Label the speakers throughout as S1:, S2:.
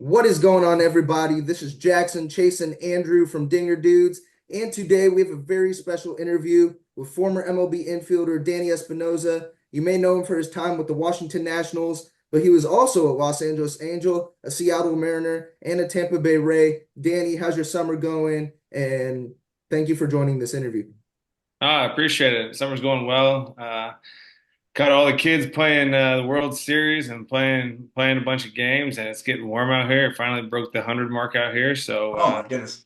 S1: What is going on, everybody? This is Jackson, Chase, and Andrew from Dinger Dudes. And today we have a very special interview with former MLB infielder Danny Espinosa. You may know him for his time with the Washington Nationals, but he was also a Los Angeles Angel, a Seattle Mariner, and a Tampa Bay Ray. Danny, how's your summer going? And thank you for joining this interview.
S2: I appreciate it. Summer's going well. Got all the kids playing the World Series and playing a bunch of games, and it's getting warm out here. It finally broke the 100 mark out here, so
S3: Oh my goodness.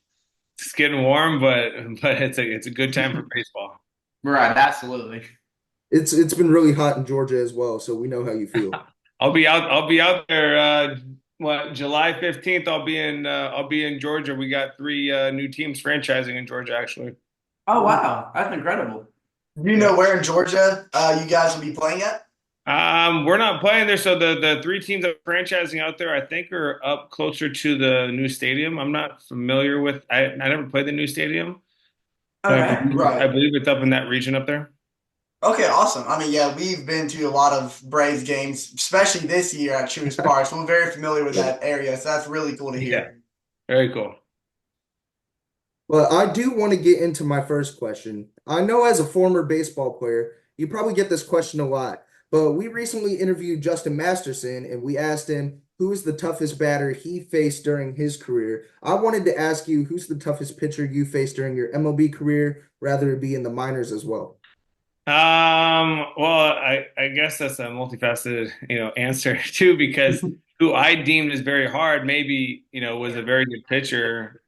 S2: it's getting warm, but it's a good time for baseball.
S3: Right, absolutely.
S1: It's been really hot in Georgia as well, so we know how you feel.
S2: I'll be out there. July 15th? I'll be in Georgia. We got three new teams franchising in Georgia, actually.
S3: Oh wow, that's incredible. Do you
S2: Yeah.
S3: know where in Georgia you guys will be playing at?
S2: We're not playing there. So the three teams that are franchising out there, I think, are up closer to the new stadium. I'm not familiar with. I never played the new stadium, but
S3: Okay,
S2: I
S3: right.
S2: believe it's up in that region up there.
S3: Okay, awesome. I mean, yeah, we've been to a lot of Braves games, especially this year at Truist Park, so we're very familiar with that area. So that's really cool to
S2: Yeah,
S3: hear.
S2: very cool.
S1: But I do want to get into my first question. I know as a former baseball player, you probably get this question a lot, but we recently interviewed Justin Masterson and we asked him who is the toughest batter he faced during his career. I wanted to ask you who's the toughest pitcher you faced during your MLB career, rather it be in the minors as well.
S2: Well, I guess that's a multifaceted, answer too, because who I deemed is very hard, maybe, was a very good pitcher.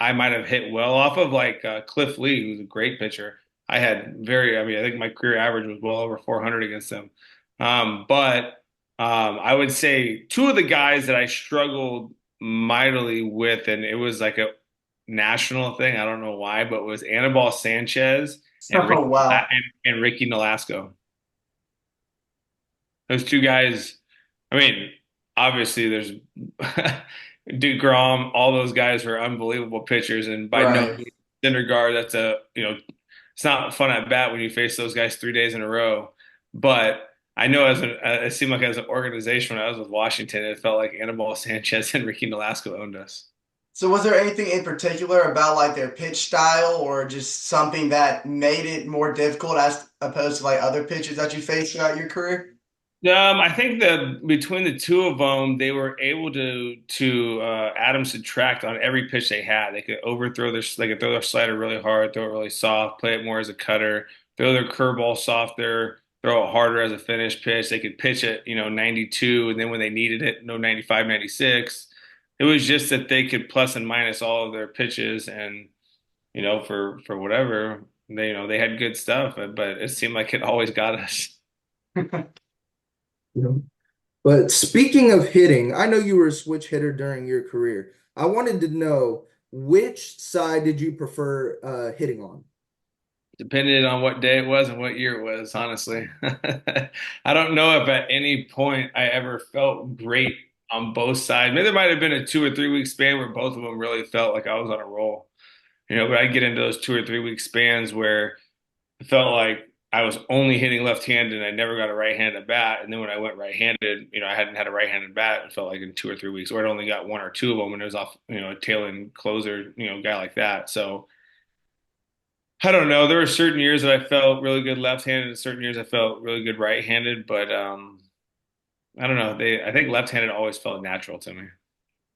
S2: I might have hit well off of like Cliff Lee, who's a great pitcher. I mean, I think my career average was well over 400 against him. But I would say two of the guys that I struggled mightily with, and it was like a national thing. I don't know why, but it was Anibal Sanchez and
S3: Oh wow.
S2: and Ricky Nolasco. Those two guys. I mean, obviously there's DeGrom, all those guys were unbelievable pitchers, and by no
S3: Right.
S2: means Syndergaard, it's not fun at bat when you face those guys 3 days in a row. But I know it seemed like as an organization when I was with Washington, it felt like Anibal Sanchez and Ricky Nolasco owned us.
S3: So was there anything in particular about like their pitch style or just something that made it more difficult as opposed to like other pitchers that you faced throughout your career?
S2: I think that between the two of them, they were able to add and subtract on every pitch they had. They could throw their slider really hard, throw it really soft, play it more as a cutter, throw their curveball softer, throw it harder as a finish pitch. They could pitch it, 92, and then when they needed it, no 95, 96. It was just that they could plus and minus all of their pitches, and for whatever they had good stuff, but it seemed like it always got us.
S1: You know? But speaking of hitting, I know you were a switch hitter during your career. I wanted to know which side did you prefer hitting on?
S2: Depended on what day it was and what year it was, honestly. I don't know if at any point I ever felt great on both sides. Maybe there might have been a 2 or 3 week span where both of them really felt like I was on a roll. But I'd get into those 2 or 3 week spans where it felt like I was only hitting left-handed and I never got a right-handed at bat. And then when I went right-handed, I hadn't had a right-handed bat. It felt like in 2 or 3 weeks, or I'd only got one or two of them, and it was off, a tail end closer, guy like that. So I don't know. There were certain years that I felt really good left-handed, and certain years I felt really good right-handed. But I don't know. I think left-handed always felt natural to me.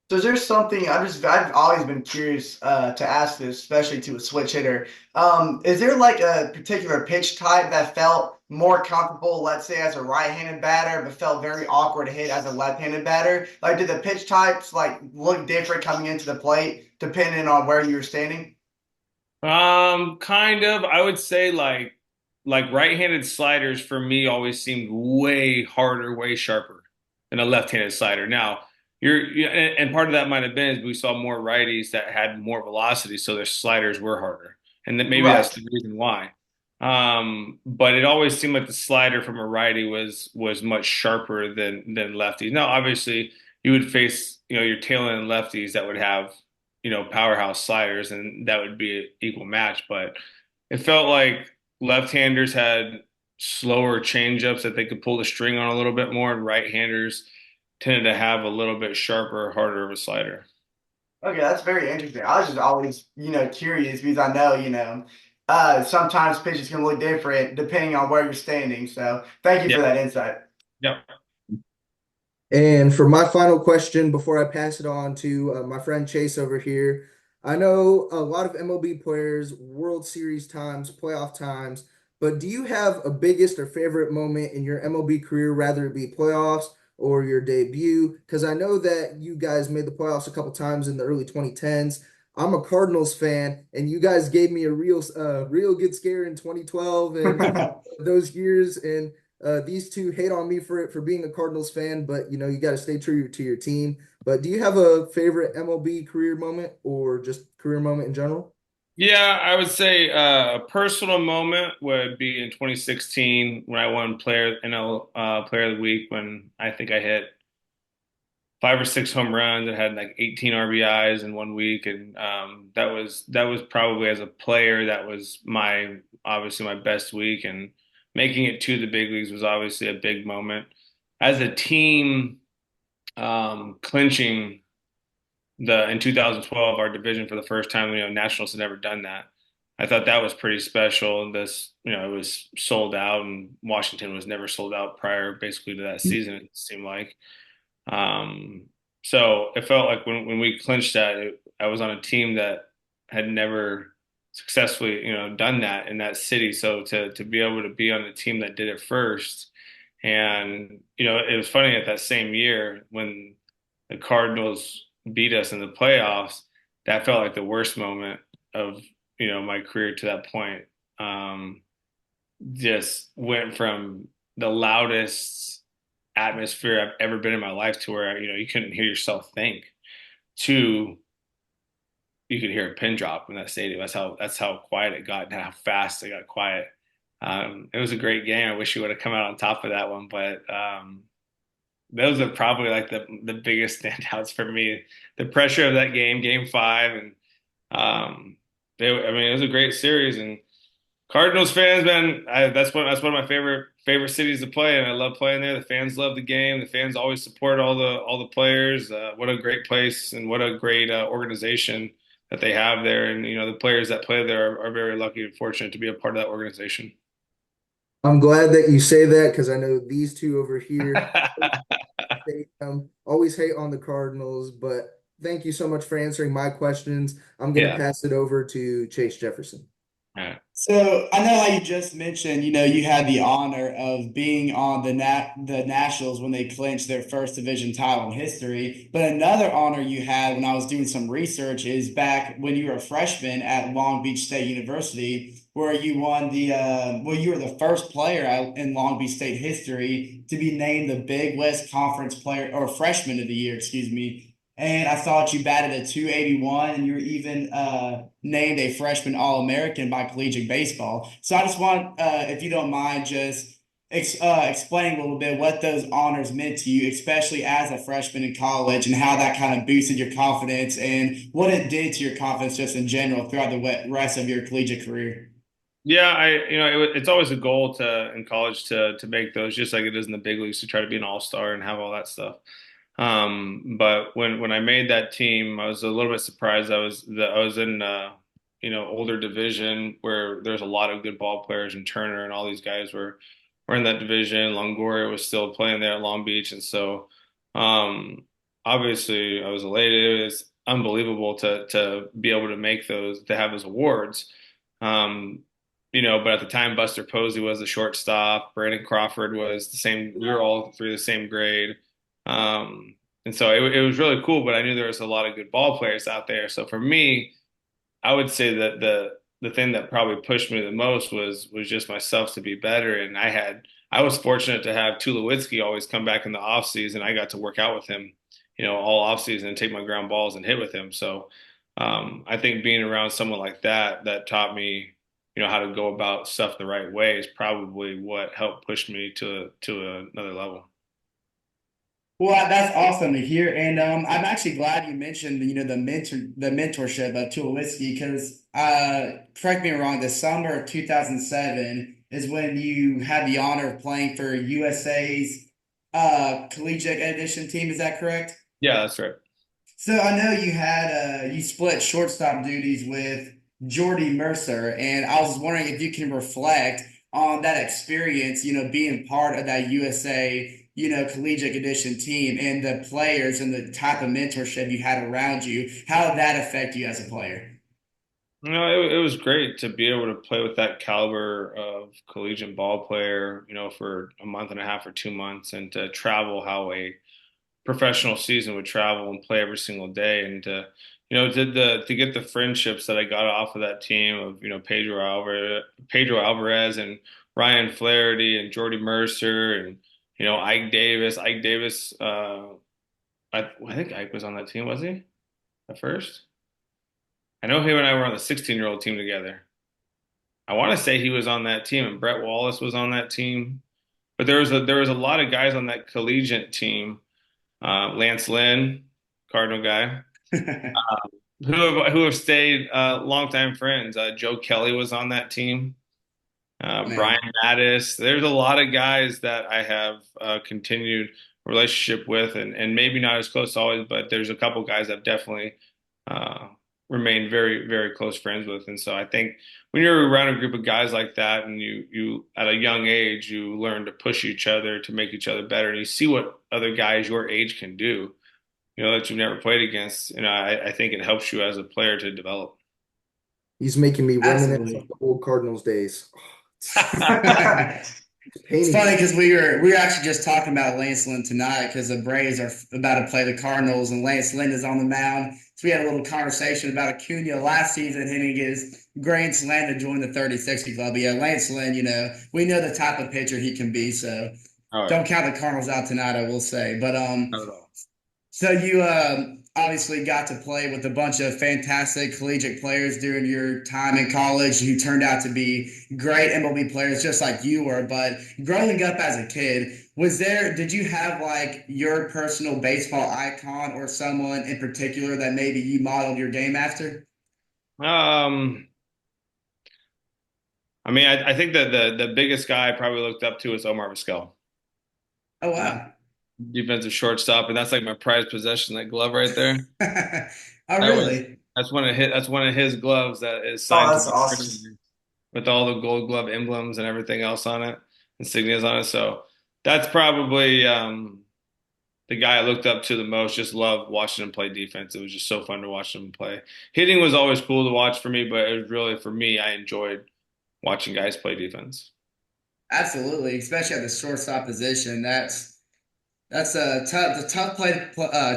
S3: So is there something I've always been curious to ask this, especially to a switch hitter. Is there like a particular pitch type that felt more comfortable, let's say as a right-handed batter, but felt very awkward to hit as a left-handed batter? Like did the pitch types like look different coming into the plate depending on where you were standing?
S2: Kind of. I would say like right-handed sliders for me always seemed way harder, way sharper than a left-handed slider. Now, and part of that might have been is we saw more righties that had more velocity, so their sliders were harder, and that maybe that's
S3: Right.
S2: the reason why. But it always seemed like the slider from a righty was much sharper than lefties. Now, obviously, you would face your tail end lefties that would have powerhouse sliders, and that would be an equal match. But it felt like left-handers had slower changeups that they could pull the string on a little bit more, and right-handers tended to have a little bit sharper, harder of a slider.
S3: Okay, that's very interesting. I was just always, curious because I know, sometimes pitches can look different depending on where you're standing. So thank you
S2: Yeah.
S3: for that insight.
S2: Yep.
S1: And for my final question before I pass it on to my friend Chase over here, I know a lot of MLB players, World Series times, playoff times, but do you have a biggest or favorite moment in your MLB career, rather it be playoffs or your debut? Because I know that you guys made the playoffs a couple times in the early 2010s. I'm a Cardinals fan, and you guys gave me a real good scare in 2012 and those years. And these two hate on me for being a Cardinals fan, but you got to stay true to your team. But do you have a favorite MLB career moment or just career moment in general?
S2: Yeah, I would say a personal moment would be in 2016 when I won Player NL Player of the Week when I think I hit 5 or 6 home runs and had like 18 RBIs in 1 week, and that was probably as a player that was my obviously my best week, and making it to the big leagues was obviously a big moment. As a team, clinching the in 2012 our division for the first time. Nationals had never done that. I thought that was pretty special. This, it was sold out, and Washington was never sold out prior, basically to that season. It seemed like. Um, so it felt like when we clinched that, I was on a team that had never successfully, done that in that city. So to be able to be on the team that did it first, and it was funny at that same year when the Cardinals beat us in the playoffs. That felt like the worst moment of my career to that point. Um, just went from the loudest atmosphere I've ever been in my life to where you couldn't hear yourself think to you could hear a pin drop in that stadium. That's how quiet it got and how fast it got quiet. It was a great game. I wish you would have come out on top of that one, but those are probably like the biggest standouts for me. The pressure of that game, Game 5, and I mean, it was a great series. And Cardinals fans, man, that's one of my favorite cities to play, and I love playing there. The fans love the game. The fans always support all the players. What a great place, and what a great organization that they have there. And the players that play there are very lucky and fortunate to be a part of that organization.
S1: I'm glad that you say that because I know these two over here always hate on the Cardinals. But thank you so much for answering my questions. I'm going to
S2: Yeah.
S1: pass it over to Chase Jefferson.
S2: All right.
S4: So I know how you just mentioned, you had the honor of being on the Nationals when they clinched their first division title in history. But another honor you had when I was doing some research is back when you were a freshman at Long Beach State University, where you won you were the first player in Long Beach State history to be named the Big West Conference Player or Freshman of the Year, excuse me. And I thought you batted a 281, and you were even named a freshman All-American by Collegiate Baseball. So I just want, if you don't mind, just explain a little bit what those honors meant to you, especially as a freshman in college, and how that kind of boosted your confidence and what it did to your confidence just in general throughout the rest of your collegiate career.
S2: Yeah, it's always a goal to in college to make those, just like it is in the big leagues, to try to be an all-star and have all that stuff. But when I made that team, I was a little bit surprised. I was in older division where there's a lot of good ball players, and Turner and all these guys were in that division. Longoria was still playing there at Long Beach, and so um, obviously I was elated. It was unbelievable to be able to make those, to have those awards. Um, but at the time, Buster Posey was the shortstop. Brandon Crawford was the same. We were all three the same grade. And so it was really cool, but I knew there was a lot of good ball players out there. So for me, I would say that the thing that probably pushed me the most was just myself to be better. And I was fortunate to have Tulowitzki always come back in the off season. I got to work out with him, all off season, and take my ground balls and hit with him. So I think being around someone like that taught me, how to go about stuff the right way is probably what helped push me to another level.
S4: Well, that's awesome to hear, and I'm actually glad you mentioned the mentorship of Tulowitzki because correct me if I'm wrong, the summer of 2007 is when you had the honor of playing for USA's collegiate edition team. Is that correct?
S2: Yeah, that's right.
S4: So I know you had you split shortstop duties with Jordy Mercer, and I was wondering if you can reflect on that experience, being part of that USA, collegiate edition team and the players and the type of mentorship you had around you. How did that affect you as a player?
S2: It was great to be able to play with that caliber of collegiate ball player, for a month and a half or 2 months, and to travel how a professional season would travel and play every single day, and to get the friendships that I got off of that team of Pedro Alvarez and Ryan Flaherty and Jordy Mercer and Ike Davis. Ike Davis, I think Ike was on that team, was he at first? I know him and I were on the 16-year-old team together. I want to say he was on that team, and Brett Wallace was on that team. But there was a lot of guys on that collegiate team. Lance Lynn, Cardinal guy, who have stayed longtime friends. Joe Kelly was on that team. Brian
S4: Man,
S2: Mattis. There's a lot of guys that I have continued relationship with, and maybe not as close always, but there's a couple guys I've definitely uh, remained very, very close friends with. And so I think when you're around a group of guys like that, and you at a young age, you learn to push each other to make each other better, and you see what other guys your age can do, that you've never played against. I think it helps you as a player to develop.
S1: He's making me reminisce of
S4: absolutely.
S1: the old Cardinals days. It's
S4: It's
S1: painting
S4: funny
S1: me.
S4: because we were actually just talking about Lance Lynn tonight because the Braves are about to play the Cardinals and Lance Lynn is on the mound. So we had a little conversation about Acuna last season hitting his grand slam to join the 30-60 club. But yeah, Lance Lynn, we know the type of pitcher he can be. So
S2: All right,
S4: don't count the Cardinals out tonight, I will say. But
S2: not at all.
S4: so you obviously got to play with a bunch of fantastic collegiate players during your time in college who turned out to be great MLB players just like you were. But growing up as a kid, did you have like your personal baseball icon or someone in particular that maybe you modeled your game after?
S2: Um, I mean, I think that the biggest guy I probably looked up to is Omar Vizquel,
S4: Oh,
S2: uh,
S4: wow.
S2: defensive shortstop, and that's like my prized possession, that glove right there.
S4: Oh,
S2: That was
S4: really?
S2: that's one of his gloves that is
S3: Oh,
S2: signed to
S3: that's
S2: my
S3: awesome.
S2: jersey with all the Gold Glove emblems and everything else on it, insignias on it. So that's probably the guy I looked up to the most. Just loved watching him play defense. It was just so fun to watch him play. Hitting was always cool to watch for me, but it was really for me, I enjoyed watching guys play defense.
S4: Absolutely, especially at the shortstop position. That's a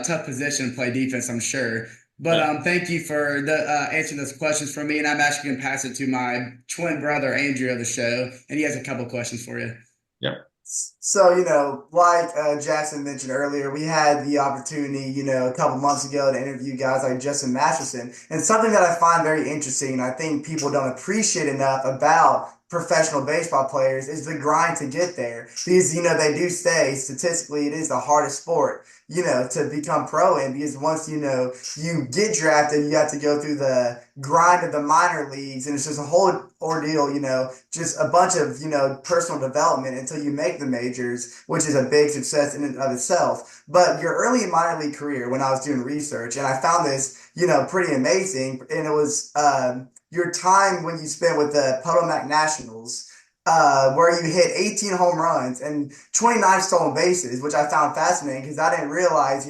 S4: tough position to play defense, I'm sure. But
S2: Yeah.
S4: thank you for the answering those questions for me, and I'm actually going to pass it to my twin brother Andrew of the show, and he has a couple questions for you.
S2: Yep.
S3: So, like Jackson mentioned earlier, we had the opportunity, a couple months ago to interview guys like Justin Masterson. And something that I find very interesting, and I think people don't appreciate enough about professional baseball players, is the grind to get there. Because, they do say statistically it is the hardest sport, to become pro in, because once, you get drafted, you have to go through the grind of the minor leagues, and it's just a whole ordeal, just a bunch of, personal development until you make the majors, which is a big success in and of itself. But your early minor league career, when I was doing research, and I found this, pretty amazing, and it was your time when you spent with the Potomac Nationals. Where you hit 18 home runs and 29 stolen bases, which I found fascinating because I didn't realize,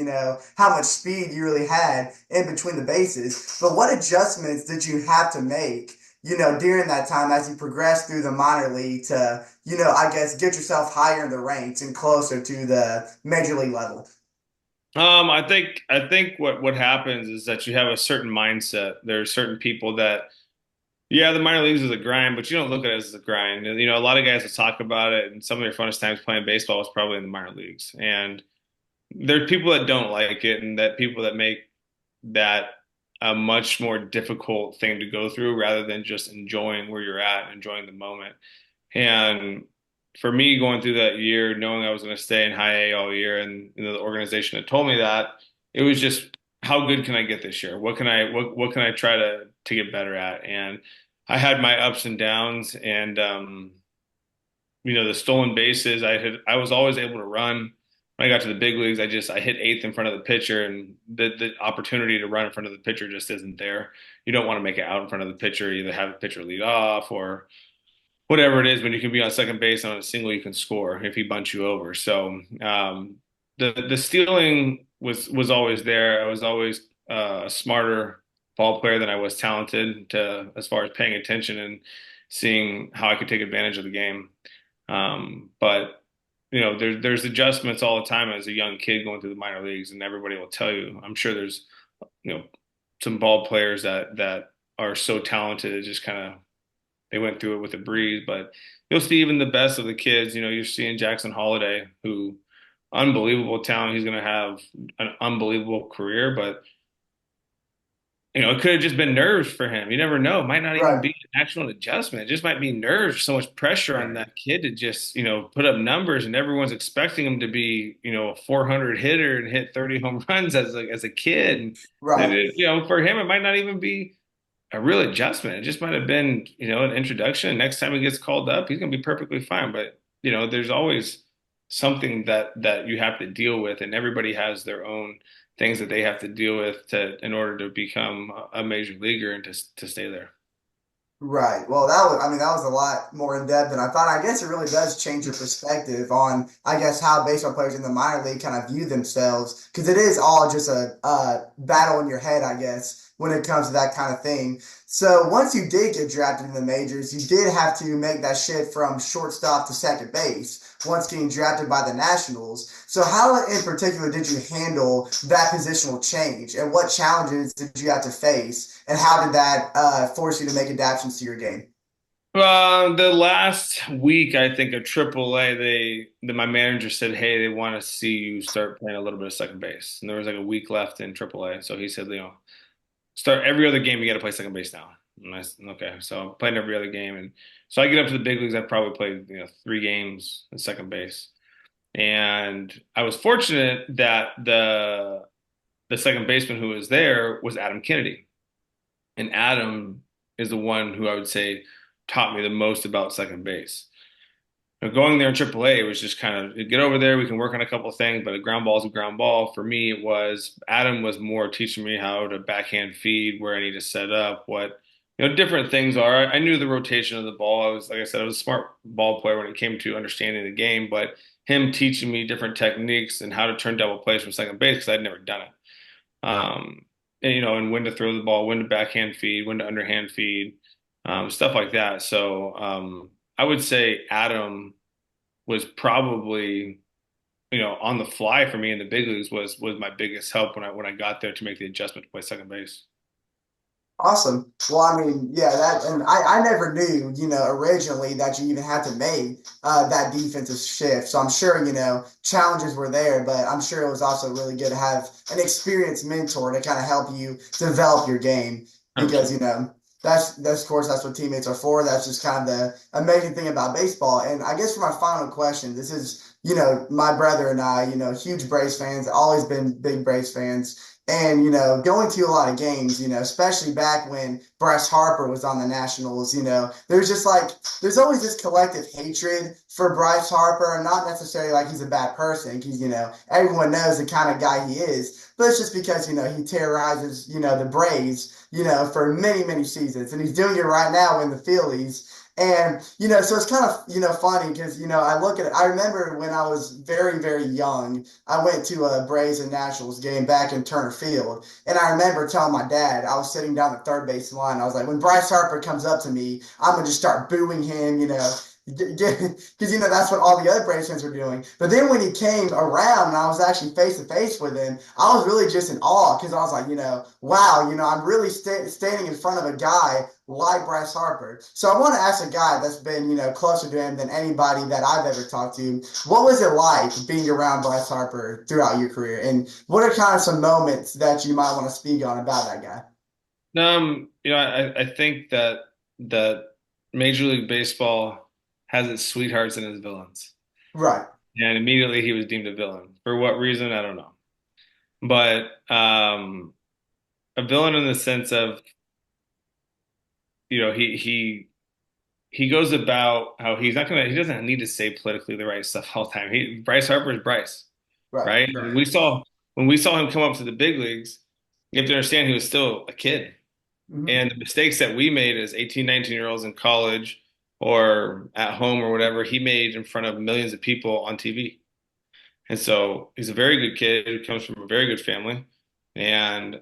S3: how much speed you really had in between the bases. But what adjustments did you have to make, during that time as you progress through the minor league to, I guess get yourself higher in the ranks and closer to the major league level?
S2: I think what happens is that you have a certain mindset. There are certain people that, yeah, the minor leagues is a grind, but you don't look at it as a grind. And, a lot of guys will talk about it, and some of your funnest times playing baseball was probably in the minor leagues. And there are people that don't like it, and that people that make that a much more difficult thing to go through rather than just enjoying where you're at, enjoying the moment. And for me, going through that year, knowing I was going to stay in high A all year, and the organization had told me that, it was just how good can I get this year? What can I try to get better at? And I had my ups and downs, and the stolen bases. I was always able to run. when I got to the big leagues, I hit eighth in front of the pitcher, and the opportunity to run in front of the pitcher just isn't there. You don't want to make it out in front of the pitcher, either have the pitcher lead off or whatever it is. When you can be on second base on a single, you can score if he bunts you over. So the stealing was always there. I was always a smarter ball player than I was talented to as far as paying attention and seeing how I could take advantage of the game. But there's adjustments all the time as a young kid going through the minor leagues, and everybody will tell you. I'm sure there's you know some ball players that are so talented it just kind of they went through it with a breeze. But you'll see even the best of the kids. You're seeing Jackson Holiday, who unbelievable talent. He's going to have an unbelievable career, but it could have just been nerves for him. You never know. It might not even
S3: Right.
S2: be an actual adjustment. It just might be nerves. So much pressure on that kid to just, put up numbers, and everyone's expecting him to be, a 400 hitter and hit 30 home runs as a kid. And,
S3: Right.
S2: for him, it might not even be a real adjustment. It just might have been, an introduction. Next time he gets called up, he's going to be perfectly fine. But, there's always something that you have to deal with, and everybody has their own things that they have to deal with in order to become a major leaguer and to stay there.
S3: Right. Well, I mean, that was a lot more in depth than I thought. I guess it really does change your perspective on, I guess, how baseball players in the minor league kind of view themselves, because it is all just a battle in your head, I guess, when it comes to that kind of thing. So once you did get drafted in the majors, you did have to make that shift from shortstop to second base once getting drafted by the Nationals. So how in particular did you handle that positional change, and what challenges did you have to face, and how did that force you to make adaptations to your game?
S2: The last week, I think, of AAA, my manager said, "Hey, they want to see you start playing a little bit of second base." And there was like a week left in AAA, so he said, start every other game. You got to play second base now. And I said, okay, so I'm playing every other game, and so I get up to the big leagues. I probably played 3 games at second base, and I was fortunate that the second baseman who was there was Adam Kennedy, and Adam is the one who I would say taught me the most about second base. Going there in AAA, it was just kind of get over there. We can work on a couple of things, but a ground ball is a ground ball. For me, it was Adam was more teaching me how to backhand feed, where I need to set up, what different things are. I knew the rotation of the ball. I was, like I said, I was a smart ball player when it came to understanding the game, but him teaching me different techniques and how to turn double plays from second base because I'd never done it. And when to throw the ball, when to backhand feed, when to underhand feed, stuff like that. So I would say Adam was probably, on the fly for me in the big leagues was my biggest help when I got there to make the adjustment to play second base.
S3: Awesome. Well, I mean, yeah, and I never knew, originally that you even had to make that defensive shift. So I'm sure, challenges were there, but I'm sure it was also really good to have an experienced mentor to kind of help you develop your game, because,
S2: 100%.
S3: that's of course that's what teammates are for. That's just kind of the amazing thing about baseball. And I guess for my final question, this is, my brother and I, huge Braves fans, always been big Braves fans. And, going to a lot of games, especially back when Bryce Harper was on the Nationals, there's just like, there's always this collective hatred for Bryce Harper, and not necessarily like he's a bad person, because, everyone knows the kind of guy he is, but it's just because, he terrorizes, the Braves, for many, many seasons. And he's doing it right now in the Phillies. And, so it's kind of, funny because, I look at it. I remember when I was very, very young, I went to a Braves and Nationals game back in Turner Field. And I remember telling my dad, I was sitting down the third base line. I was like, when Bryce Harper comes up to me, I'm going to just start booing him, because that's what all the other Braves fans were doing. But then when he came around and I was actually face to face with him, I was really just in awe, because I was like, wow, I'm really standing in front of a guy like Bryce Harper. So I want to ask a guy that's been closer to him than anybody that I've ever talked to. What was it like being around Bryce Harper throughout your career, and what are kind of some moments that you might want to speak on about that guy?
S2: I think that Major League Baseball has its sweethearts and its villains.
S3: Right.
S2: And immediately he was deemed a villain. For what reason, I don't know. But a villain in the sense of, he goes about how he doesn't need to say politically the right stuff all the time. Bryce Harper is Bryce.
S3: Right.
S2: right?
S4: Right.
S2: When we saw him come up to the big leagues, you have to understand he was still a kid.
S3: Mhm.
S2: And the mistakes that we made as 18, 19-year-olds in college or at home or whatever, he made in front of millions of people on TV. And so he's a very good kid who comes from a very good family. And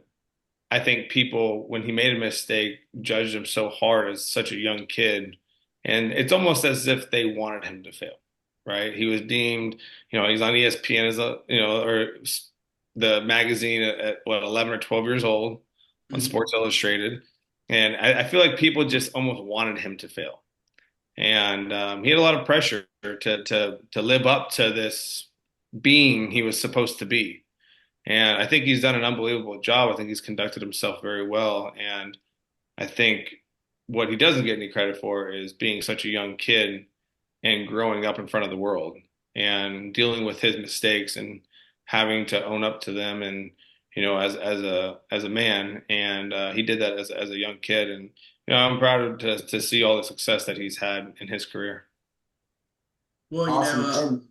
S2: I think people, when he made a mistake, judged him so hard as such a young kid. And it's almost as if they wanted him to fail, right? He was deemed, he's on ESPN as or the magazine at what, 11 or 12 years old on
S4: Mhm.
S2: Sports Illustrated. And I feel like people just almost wanted him to fail. And he had a lot of pressure to live up to this being he was supposed to be. And I think he's done an unbelievable job. I think he's conducted himself very well. And I think what he doesn't get any credit for is being such a young kid and growing up in front of the world and dealing with his mistakes and having to own up to them and as a man. And he did that as a young kid. And I'm proud to see all the success that he's had in his career.
S4: Well,
S3: Awesome. And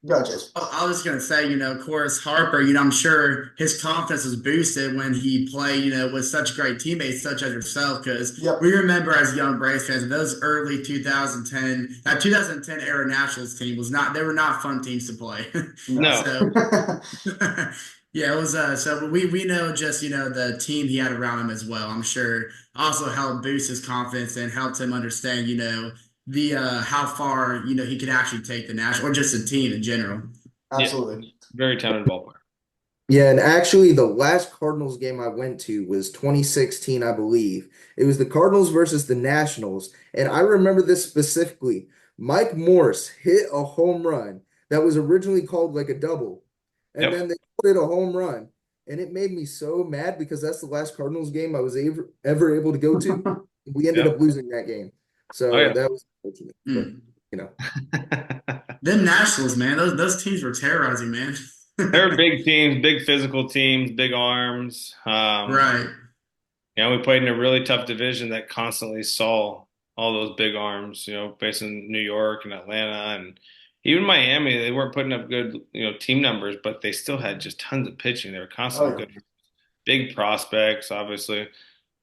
S3: gotcha.
S4: I was going to say, of course, Harper, I'm sure his confidence was boosted when he played, with such great teammates such as yourself. Because
S3: Yep.
S4: we remember as young Braves fans, those early 2010, that 2010 era Nationals team they were not fun teams to play.
S3: No.
S2: No,
S4: So, yeah, it was, so we know just, the team he had around him as well. I'm sure also helped boost his confidence and helped him understand, the how far he could actually take the national or just a team in general.
S2: yeah,
S3: Absolutely.
S2: very talented ball player.
S1: Yeah, and actually, the last Cardinals game I went to was 2016, I believe. It was the Cardinals versus the Nationals, and I remember this specifically. Mike Morse hit a home run that was originally called like a double, and
S2: Yep.
S1: then they called it a home run, and it made me so mad because that's the last Cardinals game I was ever able to go to. We ended
S2: Yep.
S1: up losing that game,
S2: Oh
S1: so
S2: yeah.
S1: that was unfortunate. But
S4: Mm.
S1: you know,
S4: Them Nationals, man, those teams were terrorizing, man.
S2: They're big teams, big physical teams, big arms.
S4: Right.
S2: We played in a really tough division that constantly saw all those big arms, facing New York and Atlanta and even Miami. They weren't putting up good, team numbers, but they still had just tons of pitching. They were
S3: Oh
S2: constantly
S3: yeah.
S2: good, big prospects, obviously.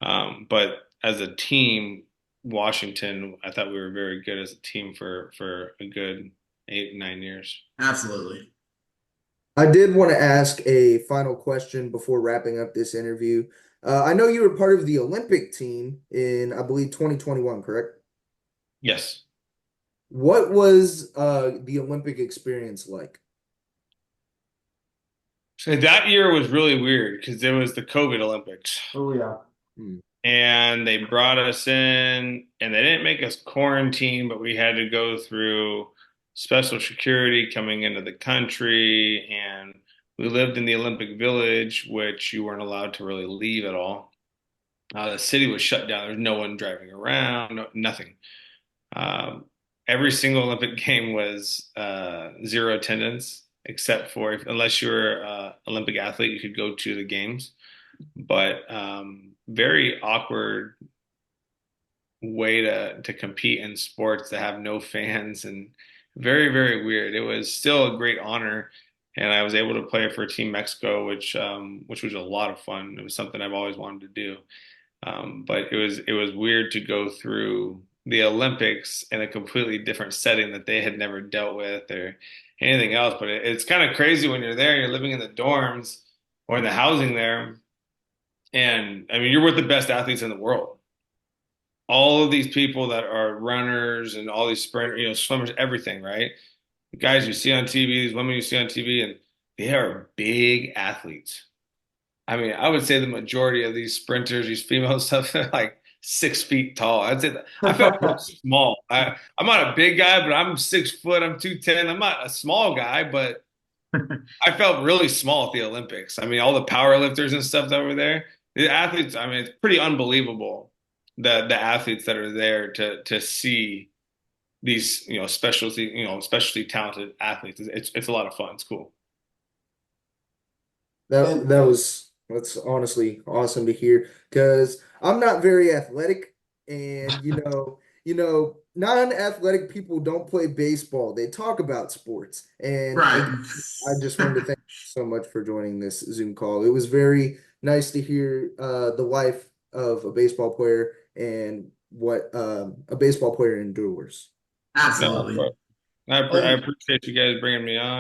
S2: But as a team, Washington, I thought we were very good as a team for a good 8, 9 years.
S4: Absolutely.
S1: I did want to ask a final question before wrapping up this interview. I know you were part of the Olympic team in, I believe, 2021, correct?
S2: Yes.
S1: What was the Olympic experience like?
S2: So that year was really weird because it was the COVID Olympics.
S3: Oh yeah.
S1: Hmm.
S2: And they brought us in and they didn't make us quarantine, but we had to go through special security coming into the country. And we lived in the Olympic Village, which you weren't allowed to really leave at all. The city was shut down. There's no one driving around, nothing. Um, every single Olympic game was zero attendance, except for unless you were an Olympic athlete, you could go to the games. But very awkward way to compete in sports to have no fans and very, very weird. It was still a great honor. And I was able to play for Team Mexico, which was a lot of fun. It was something I've always wanted to do. But it was weird to go through the Olympics in a completely different setting that they had never dealt with or anything else. But it's kind of crazy when you're there, you're living in the dorms or in the housing there. And I mean, you're with the best athletes in the world. All of these people that are runners and all these swimmers, everything, right? The guys you see on TV, these women you see on TV, and they are big athletes. I mean, I would say the majority of these sprinters, these female stuff, they're like 6 feet tall. I'd say that I felt really small. I'm not a big guy, but I'm 6 foot. I'm 210. I'm not a small guy, but I felt really small at the Olympics. I mean, all the power lifters and stuff that were there, the athletes. I mean, it's pretty unbelievable the athletes that are there to see these specialty talented athletes. It's a lot of fun. It's cool.
S1: That
S3: And
S1: that was that's honestly awesome to hear because I'm not very athletic, and non-athletic people don't play baseball. They talk about sports. And
S5: Right.
S1: again, I just wanted to thank you so much for joining this Zoom call. It was very nice to hear the life of a baseball player and what a baseball player endures.
S2: No,
S5: Absolutely.
S2: I appreciate you guys bringing me on.